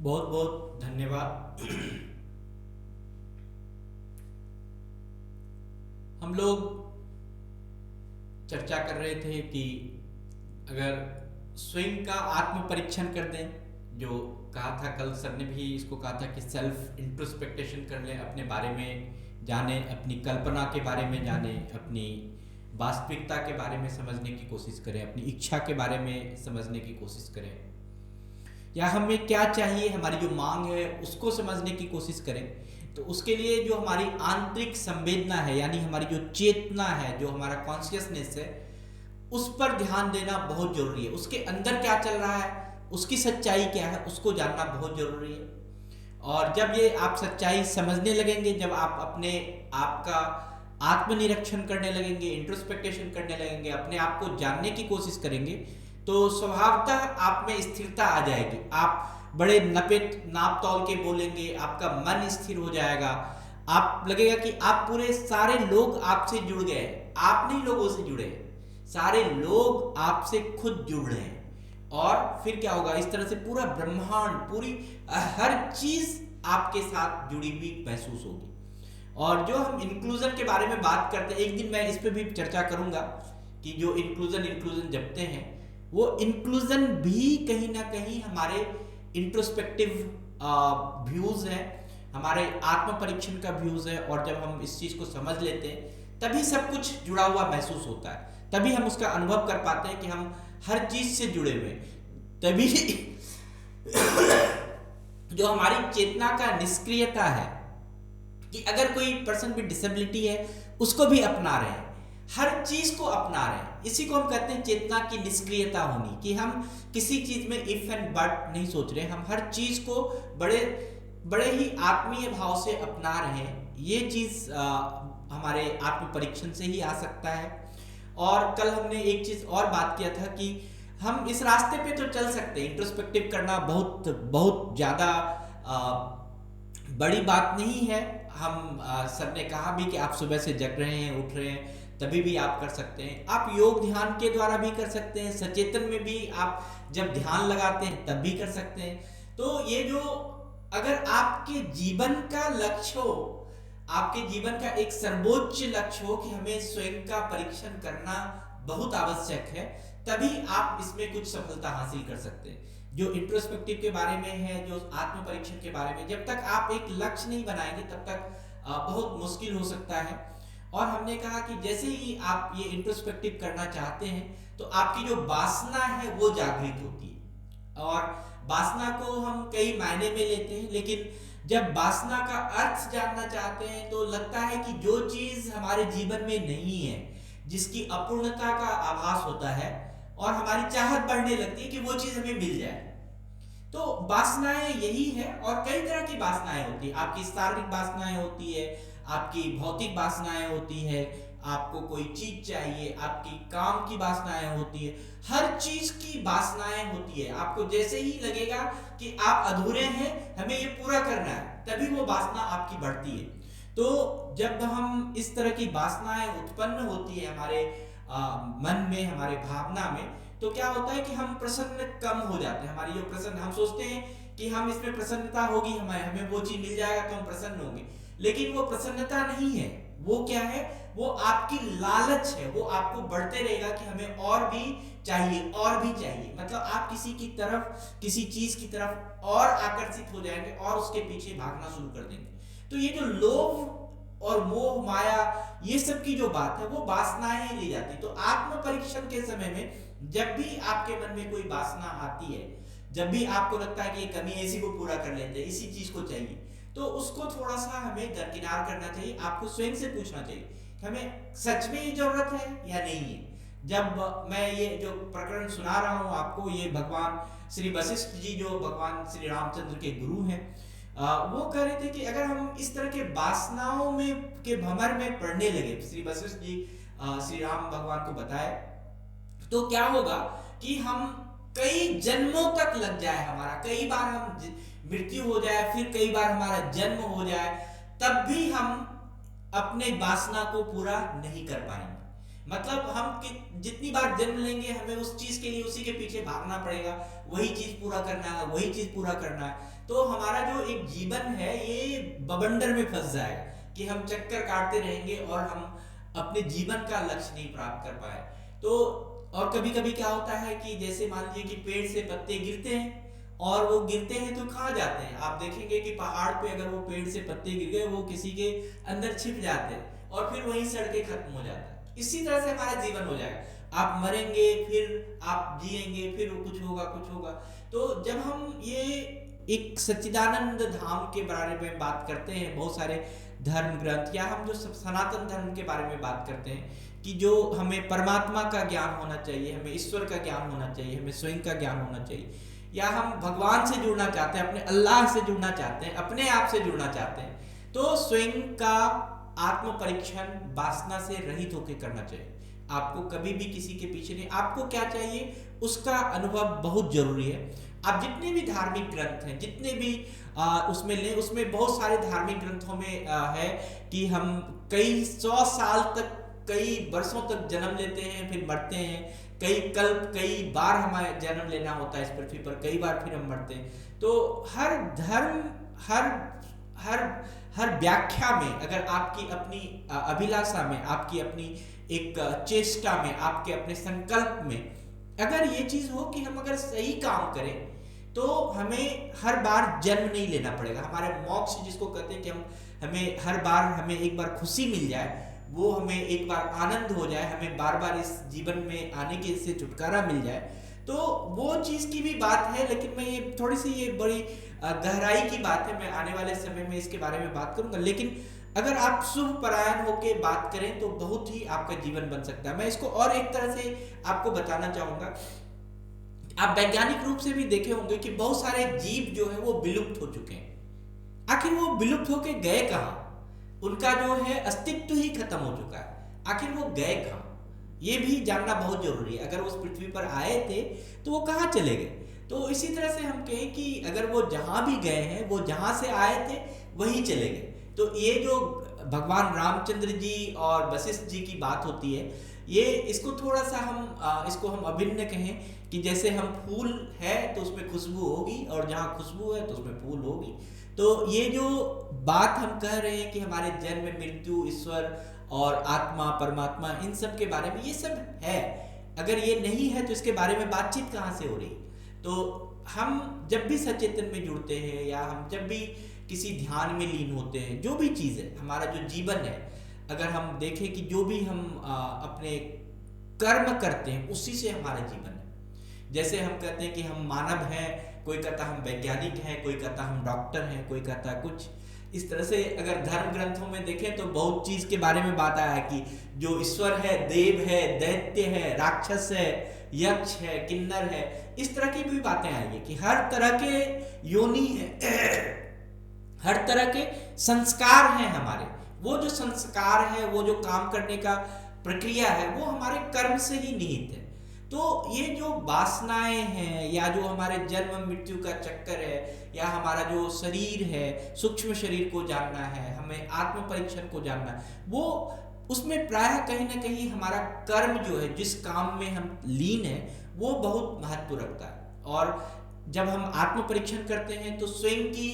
बहुत बहुत धन्यवाद। हम लोग चर्चा कर रहे थे कि अगर स्वयं का आत्म परीक्षण कर दें, जो कहा था कल सर ने भी इसको कहा था कि सेल्फ इंट्रोस्पेक्टेशन कर लें, अपने बारे में जाने, अपनी कल्पना के बारे में जाने, अपनी वास्तविकता के बारे में समझने की कोशिश करें, अपनी इच्छा के बारे में समझने की कोशिश करें, या हमें क्या चाहिए, हमारी जो मांग है उसको समझने की कोशिश करें। तो उसके लिए जो हमारी आंतरिक संवेदना है, यानी हमारी जो चेतना है, जो हमारा कॉन्शियसनेस है, उस पर ध्यान देना बहुत जरूरी है। उसके अंदर क्या चल रहा है, उसकी सच्चाई क्या है, उसको जानना बहुत जरूरी है। और जब ये आप सच्चाई समझने लगेंगे, जब आप अपने आप का आत्मनिरीक्षण करने लगेंगे, इंट्रोस्पेक्टेशन करने लगेंगे, अपने आप को जानने की कोशिश करेंगे, तो स्वभावतः आप में स्थिरता आ जाएगी। आप बड़े नपित नाप तौल के बोलेंगे, आपका मन स्थिर हो जाएगा, आप लगेगा कि आप पूरे सारे लोग आपसे जुड़ गए, आप नहीं लोगों से जुड़े, सारे लोग आपसे खुद जुड़ रहे हैं। और फिर क्या होगा, इस तरह से पूरा ब्रह्मांड, पूरी हर चीज आपके साथ जुड़ी हुई महसूस होगी। और जो हम इंक्लूजन के बारे में बात करते हैं, एक दिन मैं इस पे भी चर्चा करूंगा कि जो इंक्लूजन इंक्लूजन जपते हैं, वो इंक्लूजन भी कहीं ना कहीं हमारे इंट्रोस्पेक्टिव व्यूज है, हमारे आत्म परीक्षण का व्यूज है। और जब हम इस चीज को समझ लेते हैं, तभी सब कुछ जुड़ा हुआ महसूस होता है, तभी हम उसका अनुभव कर पाते हैं कि हम हर चीज से जुड़े हुए हैं। तभी जो हमारी चेतना का निष्क्रियता है, कि अगर कोई पर्सन भी डिसेबिलिटी है उसको भी अपना रहे हैं, हर चीज को अपना रहे हैं, इसी को हम कहते हैं चेतना की निष्क्रियता होनी, कि हम किसी चीज में इफ एंड बट नहीं सोच रहे, हम हर चीज को बड़े बड़े ही आत्मीय भाव से अपना रहे हैं। ये चीज हमारे आत्म परीक्षण से ही आ सकता है। और कल हमने एक चीज और बात किया था कि हम इस रास्ते पे तो चल सकते हैं, इंट्रोस्पेक्टिव करना बहुत बहुत ज्यादा बड़ी बात नहीं है। हम सर ने कहा भी कि आप सुबह से जग रहे हैं, उठ रहे हैं, तभी भी आप कर सकते हैं। आप योग ध्यान के द्वारा भी कर सकते हैं, सचेतन में भी आप जब ध्यान लगाते हैं तब भी कर सकते हैं। तो ये जो अगर आपके जीवन का लक्ष्य हो, आपके जीवन का एक सर्वोच्च लक्ष्य हो कि हमें स्वयं का परीक्षण करना बहुत आवश्यक है, तभी आप इसमें कुछ सफलता हासिल कर सकते हैं। जो इंट्रोस्पेक्टिव के बारे में है, जो आत्म परीक्षण के बारे में, जब तक आप एक लक्ष्य नहीं बनाएंगे तब तक बहुत मुश्किल हो सकता है। और हमने कहा कि जैसे ही आप ये इंट्रोस्पेक्टिव करना चाहते हैं, तो आपकी जो वासना है वो जागृत होती है। और वासना को हम कई मायने में लेते हैं, लेकिन जब वासना का अर्थ जानना चाहते हैं तो लगता है कि जो चीज हमारे जीवन में नहीं है, जिसकी अपूर्णता का आभास होता है, और हमारी चाहत बढ़ने लगती है कि वो चीज हमें मिल जाए। तो वासनाएं यही है। और कई तरह की वासनाएं होती है, आपकी शारीरिक वासनाएं होती है, आपकी भौतिक वासनाएं होती है, आपको कोई चीज चाहिए, आपकी काम की वासनाएं होती है, हर चीज की वासनाएं होती है। आपको जैसे ही लगेगा कि आप अधूरे हैं, हमें ये पूरा करना है, तभी वो वासना आपकी बढ़ती है। तो जब हम इस तरह की वासनाएं उत्पन्न होती है हमारे मन में, हमारे भावना में, तो क्या होता है कि हम प्रसन्न कम हो जाते हैं। हमारी जो प्रसन्न, हम सोचते हैं कि हम इसमें प्रसन्नता होगी, हमें वो चीज मिल जाएगा तो हम प्रसन्न होंगे, लेकिन वो प्रसन्नता नहीं है। वो क्या है, वो आपकी लालच है। वो आपको बढ़ते रहेगा कि हमें और भी चाहिए, और भी चाहिए। मतलब आप किसी की तरफ, किसी चीज की तरफ और आकर्षित हो जाएंगे और उसके पीछे भागना शुरू कर देंगे। तो ये जो लोभ और मोह माया, ये सब की जो बात है, वो वासनाएं ले जाती। तो आत्म परीक्षण के समय में जब भी आपके मन में कोई वासना आती है, जब भी आपको लगता है कि ये कमी है, इसी को पूरा कर लेते हैं, इसी चीज को चाहिए, तो उसको थोड़ा सा हमें दरकिनार करना चाहिए। आपको स्वयं से पूछना चाहिए कि हमें सच में ये जरूरत है या नहीं है। जब मैं ये जो प्रकरण सुना रहा हूं आपको, ये भगवान श्री वशिष्ठ जी, जो भगवान श्री रामचंद्र के गुरु हैं, वो कह रहे थे कि अगर हम इस तरह के वासनाओं में के भंवर में पड़ने लगे, श्री वशिष्ठ जी श्री राम भगवान को बताए, तो क्या होगा कि हम कई जन्मों तक लग जाए, हमारा कई बार हम मृत्यु हो जाए, फिर कई बार हमारा जन्म हो जाए, तब भी हम अपने वासना को पूरा नहीं कर पाएंगे। मतलब जितनी बार जन्म लेंगे हमें उस चीज के लिए उसी के पीछे भागना पड़ेगा, वही चीज पूरा करना है, वही चीज पूरा करना है। तो हमारा जो एक जीवन है ये बवंडर में फंस जाएगा कि हम चक्कर काटते रहेंगे और हम अपने जीवन का लक्ष्य नहीं प्राप्त कर पाए। तो और कभी कभी क्या होता है कि जैसे मान लीजिए कि पेड़ से पत्ते गिरते हैं, और वो गिरते हैं तो कहाँ जाते हैं, आप देखेंगे कि पहाड़ पे अगर वो पेड़ से पत्ते गिर गए वो किसी के अंदर छिप जाते हैं और फिर वहीं सड़ के खत्म हो जाता है। इसी तरह से हमारा जीवन हो जाएगा, आप मरेंगे फिर आप जिएंगे फिर कुछ होगा कुछ होगा। तो जब हम ये एक सच्चिदानंद धाम के बारे में बात करते हैं, बहुत सारे धर्म ग्रंथ या हम जो सनातन धर्म के बारे में बात करते हैं कि जो हमें परमात्मा का ज्ञान होना चाहिए, हमें ईश्वर का ज्ञान होना चाहिए, हमें स्वयं का ज्ञान होना चाहिए, या हम भगवान से जुड़ना चाहते हैं, अपने अल्लाह से जुड़ना चाहते हैं, अपने आप से जुड़ना चाहते हैं, तो स्वयं का आत्म परीक्षण वासना से रहित होकर करना चाहिए। आपको कभी भी किसी के पीछे नहीं, आपको क्या चाहिए उसका अनुभव बहुत जरूरी है। आप जितने भी धार्मिक ग्रंथ हैं, जितने भी उसमें लें, उसमें बहुत सारे धार्मिक ग्रंथों में है कि हम कई 100 साल तक, कई वर्षों तक जन्म लेते हैं फिर मरते हैं, कई कल्प, कई बार हमें जन्म लेना होता है इस पृथ्वी पर, कई बार फिर हम मरते हैं। तो हर धर्म, हर हर हर व्याख्या में, अगर आपकी अपनी अभिलाषा में, आपकी अपनी एक चेष्टा में, आपके अपने संकल्प में अगर ये चीज हो कि हम अगर सही काम करें तो हमें हर बार जन्म नहीं लेना पड़ेगा। हमारे मोक्ष जिसको कहते हैं कि हमें हर बार हमें एक बार खुशी मिल जाए, वो हमें एक बार आनंद हो जाए, हमें बार बार इस जीवन में आने के से छुटकारा मिल जाए, तो वो चीज़ की भी बात है। लेकिन मैं ये थोड़ी सी ये बड़ी गहराई की बात है, मैं आने वाले समय में इसके बारे में बात करूंगा। लेकिन अगर आप शुभ परायण होके बात करें तो बहुत ही आपका जीवन बन सकता है। मैं इसको और एक तरह से आपको बताना चाहूंगा। आप वैज्ञानिक रूप से भी देखे होंगे कि बहुत सारे जीव जो है वो विलुप्त हो चुके हैं। आखिर वो विलुप्त होके गए कहाँ? उनका जो है अस्तित्व ही खत्म हो चुका है। आखिर वो गए कहाँ, ये भी जानना बहुत जरूरी है। अगर उस पृथ्वी पर आए थे तो वो कहाँ चले गए? तो इसी तरह से हम कहें कि अगर वो जहां भी गए हैं, वो जहां से आए थे वहीं चले गए। तो ये जो भगवान रामचंद्र जी और वशिष्ठ जी की बात होती है, ये इसको थोड़ा सा हम इसको हम अभिन्न कहें कि जैसे हम फूल है तो उसमें खुशबू होगी, और जहाँ खुशबू है तो उसमें फूल होगी। तो ये जो बात हम कह रहे हैं कि हमारे जन्म, मृत्यु, ईश्वर और आत्मा, परमात्मा, इन सब के बारे में ये सब है। अगर ये नहीं है तो इसके बारे में बातचीत कहाँ से हो रही? तो हम जब भी सचेतन में जुड़ते हैं या हम जब भी किसी ध्यान में लीन होते हैं, जो भी चीज़ है, हमारा जो जीवन है, अगर हम देखें कि जो भी हम अपने कर्म करते हैं उसी से हमारा जीवन है। जैसे हम कहते हैं कि हम मानव हैं, कोई कहता हम वैज्ञानिक हैं, कोई कहता हम डॉक्टर हैं, कोई कहता कुछ। इस तरह से अगर धर्म ग्रंथों में देखें तो बहुत चीज के बारे में बात आया है कि जो ईश्वर है, देव है, दैत्य है, राक्षस है, यक्ष है, किन्नर है, इस तरह की भी बातें आई है कि हर तरह के योनि है, हर तरह के संस्कार हैं हमारे। वो जो संस्कार है, वो जो काम करने का प्रक्रिया है, वो हमारे कर्म से ही निहित है। तो ये जो वासनाएं हैं या जो हमारे जन्म मृत्यु का चक्कर है, या हमारा जो शरीर है, सूक्ष्म शरीर को जानना है, हमें आत्म परीक्षण को जानना है, वो उसमें प्रायः कहीं ना कहीं हमारा कर्म जो है, जिस काम में हम लीन है, वो बहुत महत्व रखता है। और जब हम आत्म परीक्षण करते हैं तो स्वयं की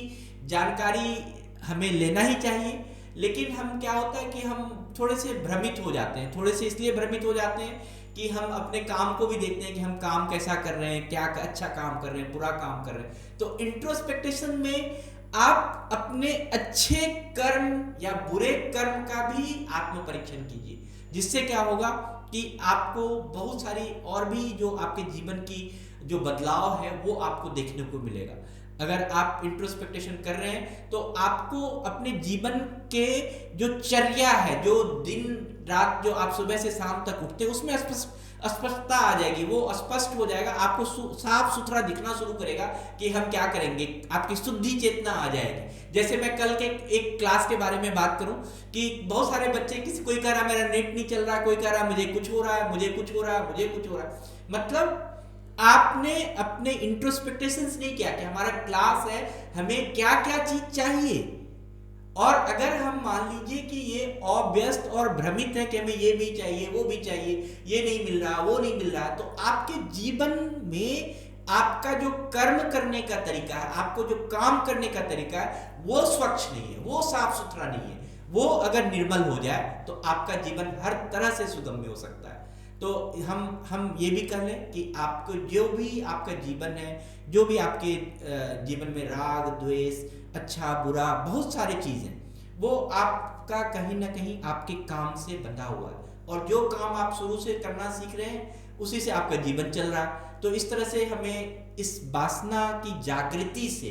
जानकारी हमें लेना ही चाहिए। लेकिन हम क्या होता है कि हम थोड़े से भ्रमित हो जाते हैं, थोड़े से इसलिए भ्रमित हो जाते हैं कि हम अपने काम को भी देखते हैं कि हम काम कैसा कर रहे हैं, क्या अच्छा काम कर रहे हैं, बुरा काम कर रहे हैं। तो इंट्रोस्पेक्टेशन में आप अपने अच्छे कर्म या बुरे कर्म का भी आत्म परीक्षण कीजिए, जिससे क्या होगा कि आपको बहुत सारी और भी जो आपके जीवन की जो बदलाव है वो आपको देखने को मिलेगा। अगर आप इंट्रोस्पेक्टेशन कर रहे हैं तो आपको अपने जीवन के जो चर्या है, जो दिन रात जो आप सुबह से शाम तक उठते हैं, उसमें स्पष्टता आ जाएगी, वो स्पष्ट हो जाएगा, आपको साफ सुथरा दिखना शुरू करेगा कि हम क्या करेंगे, आपकी शुद्धि चेतना आ जाएगी। जैसे मैं कल के एक क्लास के बारे में बात करूं कि बहुत सारे बच्चे, किसी कोई कह रहा मेरा नेट नहीं चल रहा, कोई कह रहा मुझे कुछ हो रहा है, मुझे कुछ हो रहा है, मुझे कुछ हो रहा है। मतलब आपने अपने इंट्रोस्पेक्टेशन नहीं किया कि हमारा क्लास है, हमें क्या क्या चीज चाहिए, और अगर हम मान लीजिए कि ये अव्यस्त और भ्रमित है कि हमें ये भी चाहिए, वो भी चाहिए, ये नहीं मिल रहा, वो नहीं मिल रहा, तो आपके जीवन में आपका जो कर्म करने का तरीका है, आपको जो काम करने का तरीका है, वो स्वच्छ नहीं है, वो साफ सुथरा नहीं है। वो अगर निर्मल हो जाए तो आपका जीवन हर तरह से सुगम्य हो सकता है। तो हम ये भी कह लें कि आपको जो भी आपका जीवन है, जो भी आपके जीवन में राग द्वेष, अच्छा बुरा, बहुत सारी चीज़ें, वो आपका कहीं ना कहीं आपके काम से बंधा हुआ है, और जो काम आप शुरू से करना सीख रहे हैं उसी से आपका जीवन चल रहा है। तो इस तरह से हमें इस वासना की जागृति से,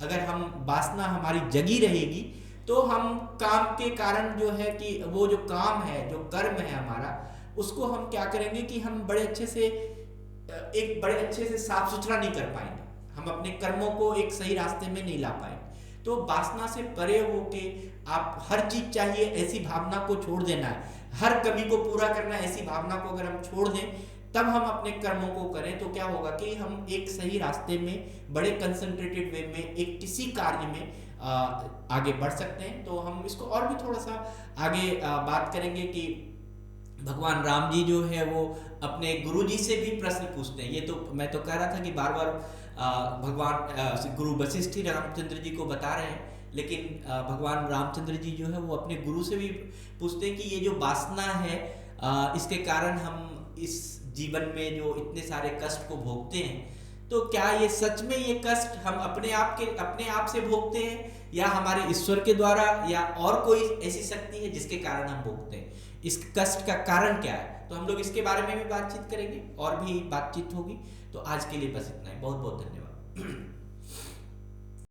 अगर हम वासना हमारी जगी रहेगी तो हम काम के कारण जो है कि वो जो काम है, जो कर्म है हमारा, उसको हम क्या करेंगे कि हम बड़े अच्छे से एक बड़े अच्छे से साफ सुथरा नहीं कर पाएंगे, हम अपने कर्मों को एक सही रास्ते में नहीं ला पाएंगे। तो वासना से परे होके आप हर चीज चाहिए ऐसी भावना को छोड़ देना है, हर कमी को पूरा करना है ऐसी भावना को अगर हम छोड़ दें, तब हम अपने कर्मों को करें, तो क्या होगा कि हम एक सही रास्ते में, बड़े कंसंट्रेटेड वे में, एक किसी कार्य में आगे बढ़ सकते हैं। तो हम इसको और भी थोड़ा सा आगे बात करेंगे कि भगवान राम जी जो है वो अपने गुरु जी से भी प्रश्न पूछते हैं। ये तो मैं तो कह रहा था कि बार बार भगवान गुरु वशिष्ठ ही रामचंद्र जी को बता रहे हैं, लेकिन भगवान रामचंद्र जी जो है वो अपने गुरु से भी पूछते हैं कि ये जो वासना है, इसके कारण हम इस जीवन में जो इतने सारे कष्ट को भोगते हैं, तो क्या ये सच में ये कष्ट हम अपने आप से भोगते हैं, या हमारे ईश्वर के द्वारा, या और कोई ऐसी शक्ति है जिसके कारण हम भोगते हैं? इस कष्ट का कारण क्या है? तो हम लोग इसके बारे में भी बातचीत करेंगे, और भी बातचीत होगी। तो आज के लिए बस इतना ही। बहुत बहुत धन्यवाद।